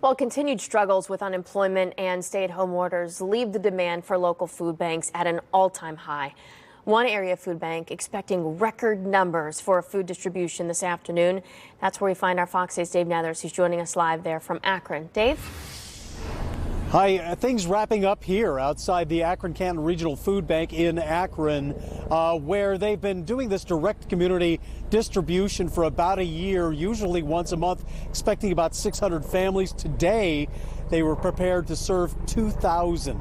Well, continued struggles with unemployment and stay-at-home orders leave the demand for local food banks at an all-time high. One area food bank expecting record numbers for food distribution this afternoon. That's where we find our Fox 8's Dave Nathers. He's joining us live there from Akron. Dave? Hi, things wrapping up here outside the Akron-Canton Regional Food Bank in Akron, where they've been doing this direct community distribution for about a year, usually once a month, expecting about 600 families. Today, they were prepared to serve 2,000.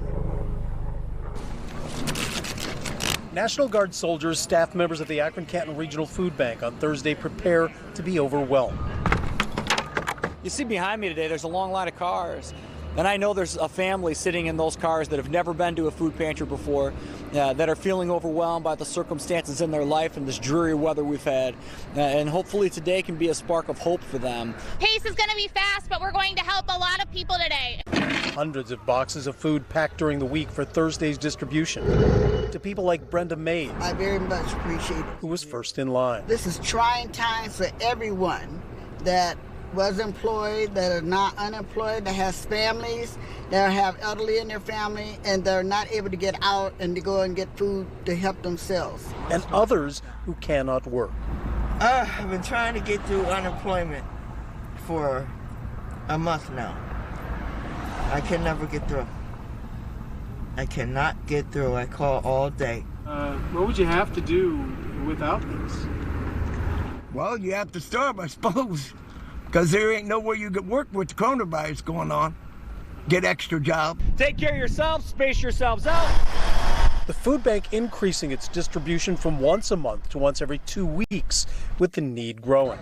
National Guard soldiers, staff members of the Akron-Canton Regional Food Bank on Thursday prepare to be overwhelmed. You see behind me today, there's a long line of cars. And I know there's a family sitting in those cars that have never been to a food pantry before, that are feeling overwhelmed by the circumstances in their life and this dreary weather we've had. And hopefully today can be a spark of hope for them. Pace is going to be fast, but we're going to help a lot of people today. Hundreds of boxes of food packed during the week for Thursday's distribution to people like Brenda Mays. I very much appreciate it. Who was first in line. This is trying times for everyone that was employed, that are not unemployed, that has families, that have elderly in their family, and they're not able to get out and to go and get food to help themselves. And others who cannot work. I've been trying to get through unemployment for a month now. I can never get through. I cannot get through. I call all day. What would you have to do without this? Well, you have to starve, I suppose. Because there ain't nowhere you could work with the coronavirus going on. Get extra job. Take care of yourselves, space yourselves out. The food bank increasing its distribution from once a month to once every 2 weeks, with the need growing.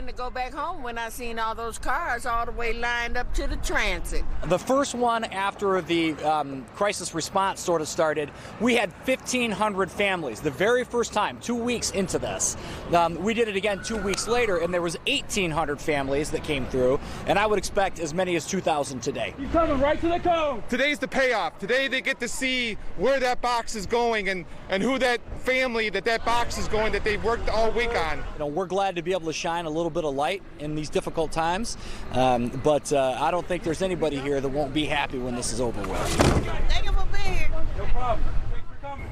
To go back home when I seen all those cars all the way lined up to the transit. The first one after the crisis response sort of started, we had 1,500 families. The very first time, 2 weeks into this. We did it again 2 weeks later, and there was 1,800 families that came through, and I would expect as many as 2,000 today. You're coming right to the cone. Today's the payoff. Today they get to see where that box is going and who that family that box is going that they've worked all week on. You know, we're glad to be able to shine a little bit of light in these difficult times, but I don't think there's anybody here that won't be happy when this is over with. Thank you for being here. No problem. Thanks for coming.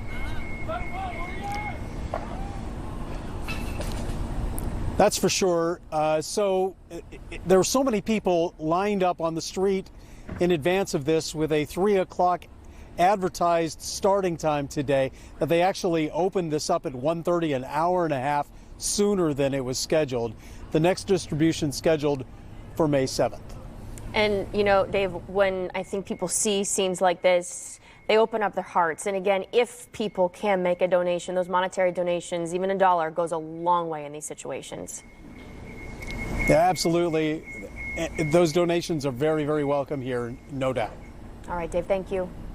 That's for sure. There were so many people lined up on the street in advance of this with a 3 o'clock advertised starting time today that they actually opened this up at 1:30, an hour and a half sooner than it was scheduled. The next distribution scheduled for May 7th. And, you know, Dave, when I think people see scenes like this, they open up their hearts. And again, if people can make a donation, those monetary donations, even $1 goes a long way in these situations. Yeah, absolutely. Those donations are very, very welcome here, no doubt. All right, Dave, thank you.